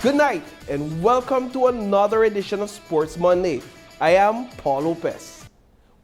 Good night and welcome to another edition of Sports Monday. I am Paul Lopez.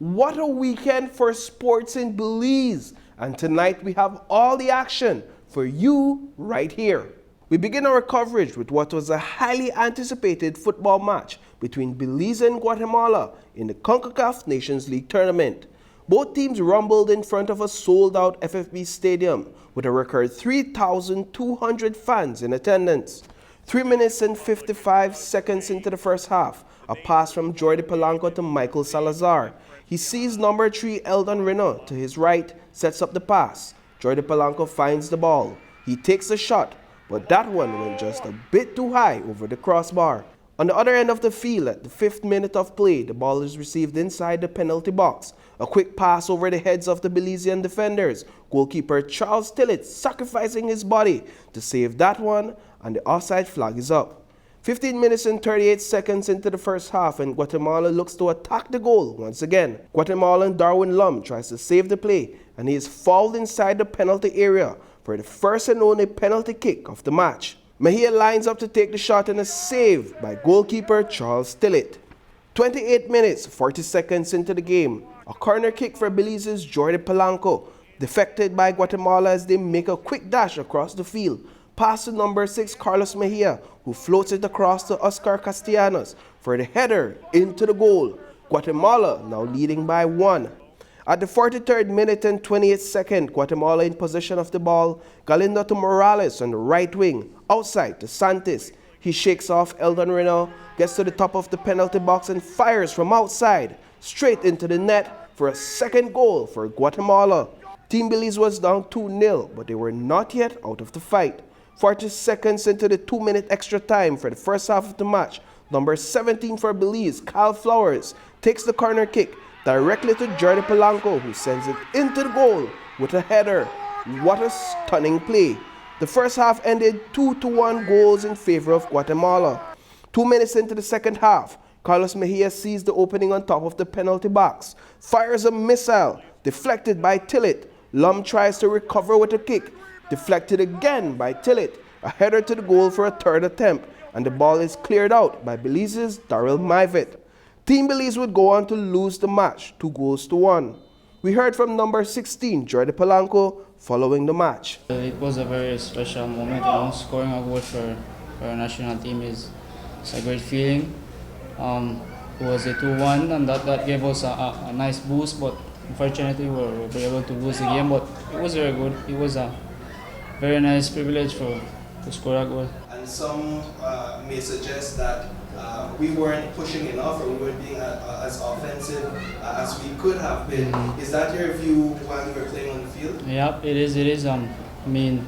What a weekend for sports in Belize, and tonight we have all the action for you right here. We begin our coverage with what was a highly anticipated football match between Belize and Guatemala in the CONCACAF Nations League tournament. Both teams rumbled in front of a sold-out FFB stadium with a record 3,200 fans in attendance. 3 minutes and 55 seconds into the first half, a pass from Jordi Polanco to Michael Salazar. He sees number 3 Eldon Reno to his right, sets up the pass. Jordi Polanco finds the ball. He takes the shot, but that one went just a bit too high over the crossbar. On the other end of the field, at the 5th minute of play, the ball is received inside the penalty box. A quick pass over the heads of the Belizean defenders. Goalkeeper Charles Tillett sacrificing his body to save that one, and the offside flag is up. 15 minutes and 38 seconds into the first half, and Guatemala looks to attack the goal once again. Guatemalan Darwin Lum tries to save the play, and he is fouled inside the penalty area for the first and only penalty kick of the match. Mejia lines up to take the shot and a save by goalkeeper Charles Tillett. 28 minutes, 40 seconds into the game, a corner kick for Belize's Jordi Polanco, defected by Guatemala as they make a quick dash across the field. Pass to number 6 Carlos Mejia, who floats it across to Oscar Castellanos for the header into the goal. Guatemala now leading by 1. At the 43rd minute and 28th second, Guatemala in possession of the ball. Galindo to Morales on the right wing, outside to Santis. He shakes off Eldon Reno, gets to the top of the penalty box and fires from outside, straight into the net for a second goal for Guatemala. Team Belize was down 2-0, but they were not yet out of the fight. 40 seconds into the 2-minute extra time for the first half of the match, number 17 for Belize, Kyle Flowers, takes the corner kick directly to Jordi Polanco, who sends it into the goal with a header. What a stunning play. The first half ended 2-1 goals in favor of Guatemala. 2 minutes into the second half, Carlos Mejia sees the opening on top of the penalty box, fires a missile, deflected by Tillett. Lum tries to recover with a kick, deflected again by Tillett, a header to the goal for a third attempt, and the ball is cleared out by Belize's Daryl Maivet. Team Belize would go on to lose the match 2-1. We heard from number 16, Jordi Polanco, following the match. It was a very special moment, scoring a goal for our national team is a great feeling. It was a 2-1 and that gave us a nice boost, but unfortunately we were able to lose the game, but it was very good. It was a very nice privilege to score a goal. And some may suggest that we weren't pushing enough or we weren't being as offensive as we could have been. Is that your view while we were playing on the field? Yeah, it is. I mean,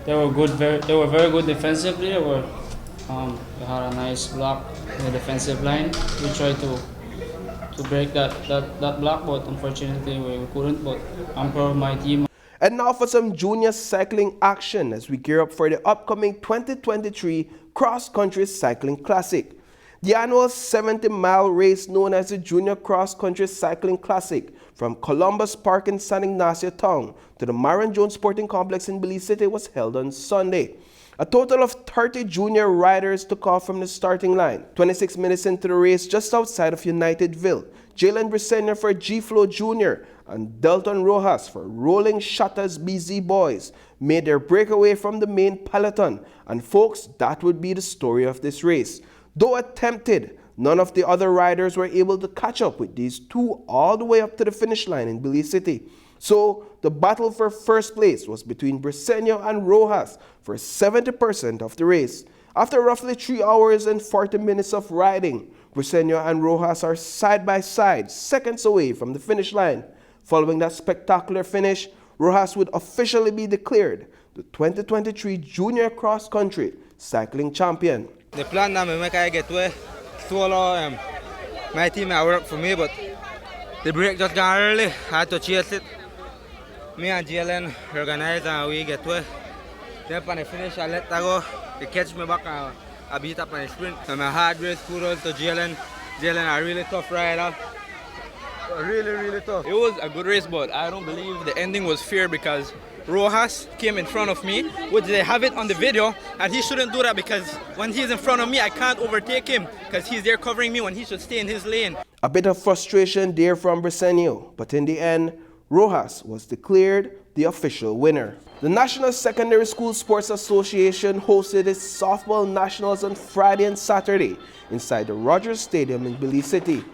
they were very good defensively. They had a nice block in the defensive line. We tried to break that block, but unfortunately we couldn't. But I'm proud of my team. And now for some junior cycling action as we gear up for the upcoming 2023 Cross Country Cycling Classic. The annual 70-mile race known as the Junior Cross Country Cycling Classic from Columbus Park in San Ignacio Town to the Myron Jones Sporting Complex in Belize City was held on Sunday. A total of 30 junior riders took off from the starting line. 26 minutes into the race just outside of Unitedville, Jalen Briseno for G-Flow Jr. and Delton Rojas for Rolling Shutters BZ Boys made their breakaway from the main peloton. And folks, that would be the story of this race. Though attempted, none of the other riders were able to catch up with these two all the way up to the finish line in Belize City. So the battle for first place was between Briseno and Rojas for 70% of the race. After roughly 3 hours and 40 minutes of riding, Briseno and Rojas are side by side, seconds away from the finish line. Following that spectacular finish, Rojas would officially be declared the 2023 Junior Cross Country Cycling Champion. The plan that I make I get away, solo, my team I work for me, but the break just got early. I had to chase it. Me and Jalen organized and we get away. Then when I finish, I let that go. They catch me back and I beat up on the sprint. So my hard race kudos to Jalen. Jalen a really tough rider. really, really tough. It was a good race, but I don't believe the ending was fair because Rojas came in front of me, which they have it on the video, and he shouldn't do that because when he's in front of me, I can't overtake him because he's there covering me when he should stay in his lane. A bit of frustration there from Briseño, but in the end, Rojas was declared the official winner. The National Secondary School Sports Association hosted its softball nationals on Friday and Saturday inside the Rogers Stadium in Belize City.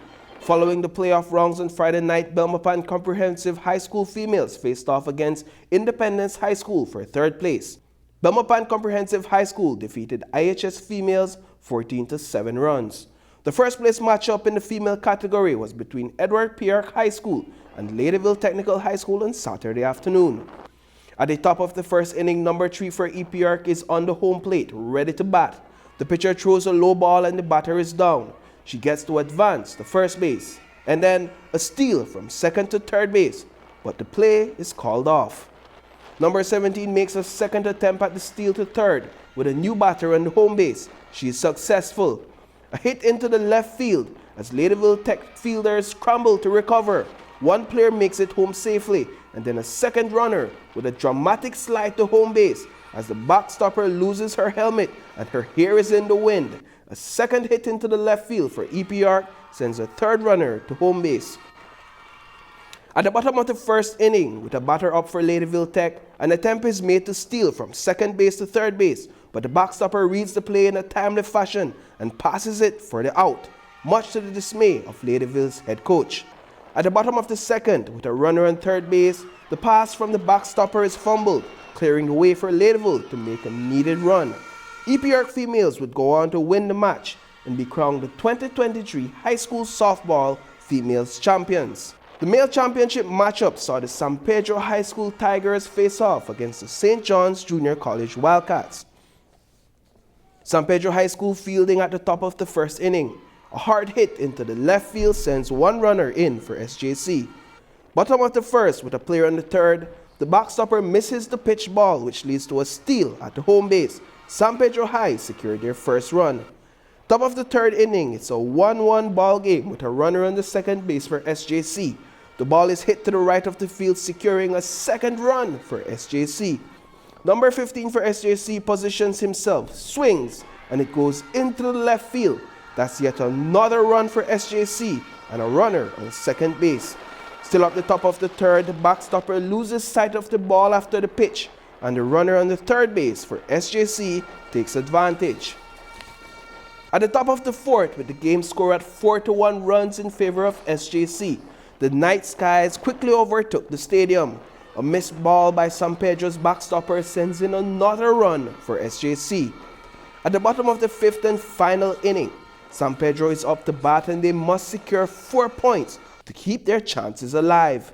Following the playoff rounds on Friday night, Belmopan Comprehensive High School females faced off against Independence High School for third place. Belmopan Comprehensive High School defeated IHS females 14-7 runs. The first place matchup in the female category was between Edward Pierre High School and Ladyville Technical High School on Saturday afternoon. At the top of the first inning, number 3 for EPR is on the home plate, ready to bat. The pitcher throws a low ball and the batter is down. She gets to advance to first base, and then a steal from second to third base, but the play is called off. Number 17 makes a second attempt at the steal to third with a new batter on the home base. She is successful. A hit into the left field as Ladyville Tech fielders scramble to recover. One player makes it home safely, and then a second runner with a dramatic slide to home base as the backstopper loses her helmet and her hair is in the wind. A second hit into the left field for EPR sends a third runner to home base. At the bottom of the first inning, with a batter up for Ladyville Tech, an attempt is made to steal from second base to third base, but the backstopper reads the play in a timely fashion and passes it for the out, much to the dismay of Ladyville's head coach. At the bottom of the second, with a runner on third base, the pass from the backstopper is fumbled, clearing the way for Ladyville to make a needed run. EPR females would go on to win the match and be crowned the 2023 High School Softball Females Champions. The male championship matchup saw the San Pedro High School Tigers face off against the St. John's Junior College Wildcats. San Pedro High School fielding at the top of the first inning. A hard hit into the left field sends one runner in for SJC. Bottom of the first, with a player on the third, the backstopper misses the pitch ball, which leads to a steal at the home base. San Pedro High secured their first run. Top of the third inning, it's a 1-1 ball game with a runner on the second base for SJC. The ball is hit to the right of the field, securing a second run for SJC. Number 15 for SJC positions himself, swings, and it goes into the left field. That's yet another run for SJC and a runner on second base. Still up the top of the third, the backstopper loses sight of the ball after the pitch, and the runner on the third base for SJC takes advantage. At the top of the fourth, with the game score at 4-1 runs in favor of SJC, the Night Skies quickly overtook the stadium. A missed ball by San Pedro's backstopper sends in another run for SJC. At the bottom of the fifth and final inning, San Pedro is up to bat and they must secure 4 points to keep their chances alive.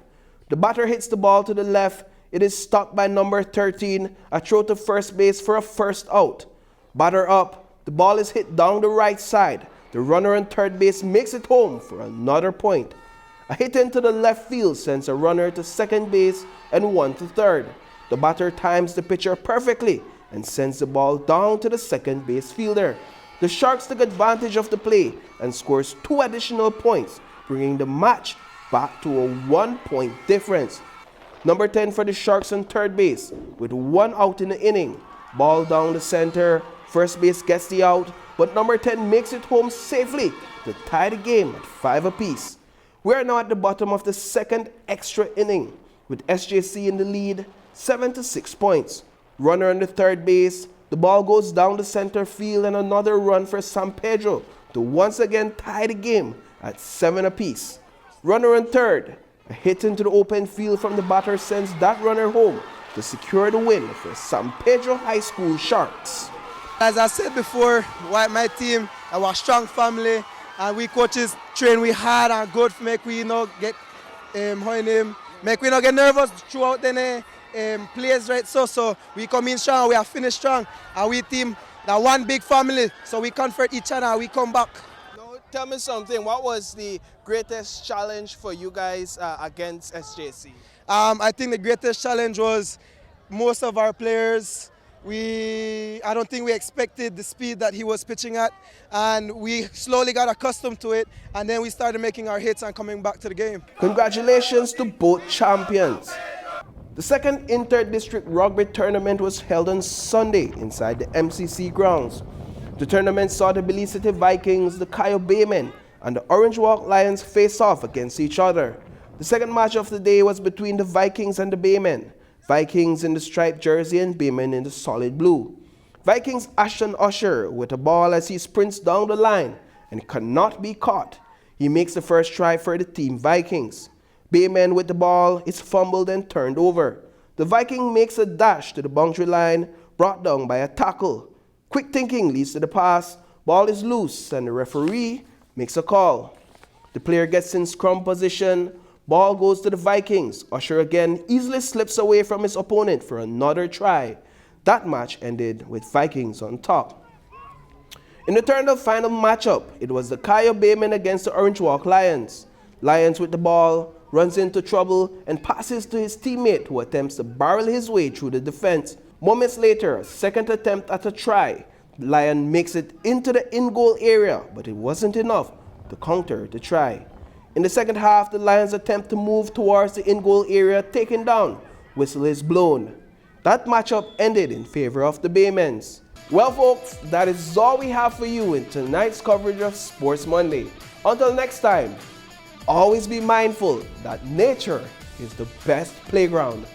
The batter hits the ball to the left. It is stopped by number 13, a throw to first base for a first out. Batter up, the ball is hit down the right side. The runner on third base makes it home for another point. A hit into the left field sends a runner to second base and one to third. The batter times the pitcher perfectly and sends the ball down to the second base fielder. The Sharks took advantage of the play and scores 2 additional points, bringing the match back to a 1-point difference. Number 10 for the Sharks on third base with 1 out in the inning. Ball down the center, first base gets the out, but number 10 makes it home safely to tie the game at 5 apiece. We are now at the bottom of the second extra inning with SJC in the lead, 7-6 points. Runner on the third base, the ball goes down the center field and another run for San Pedro to once again tie the game at 7 apiece. Runner on third, a hit into the open field from the batter sends that runner home to secure the win for San Pedro High School Sharks. As I said before, my team, our strong family, and we coaches train we hard and good to make we get make we not get nervous throughout the plays, right? So we come in strong, we are finished strong, and we team that one big family, so we comfort each other and we come back. Now, tell me something, what was the greatest challenge for you guys against SJC? I think the greatest challenge was most of our players I don't think we expected the speed that he was pitching at, and we slowly got accustomed to it, and then we started making our hits and coming back to the game. Congratulations to both champions. The second inter-district rugby tournament was held on Sunday inside the MCC grounds. The tournament saw the Belize City Vikings, the Cayo Baymen, and the Orange Walk Lions face off against each other. The second match of the day was between the Vikings and the Baymen. Vikings in the striped jersey and Baymen in the solid blue. Vikings Ashton Usher with a ball as he sprints down the line and cannot be caught. He makes the first try for the team Vikings. Baymen with the ball is fumbled and turned over. The Viking makes a dash to the boundary line, brought down by a tackle. Quick thinking leads to the pass, ball is loose and the referee makes a call. The player gets in scrum position, ball goes to the Vikings. Usher again easily slips away from his opponent for another try. That match ended with Vikings on top. In the third and final matchup, it was the Cayo Baymen against the Orange Walk Lions. Lions with the ball, runs into trouble and passes to his teammate who attempts to barrel his way through the defense. Moments later, a second attempt at a try. The Lion makes it into the in-goal area, but it wasn't enough to counter the try. In the second half, the Lions attempt to move towards the in-goal area, taken down. Whistle is blown. That matchup ended in favor of the Baymans. Well, folks, that is all we have for you in tonight's coverage of Sports Monday. Until next time, always be mindful that nature is the best playground.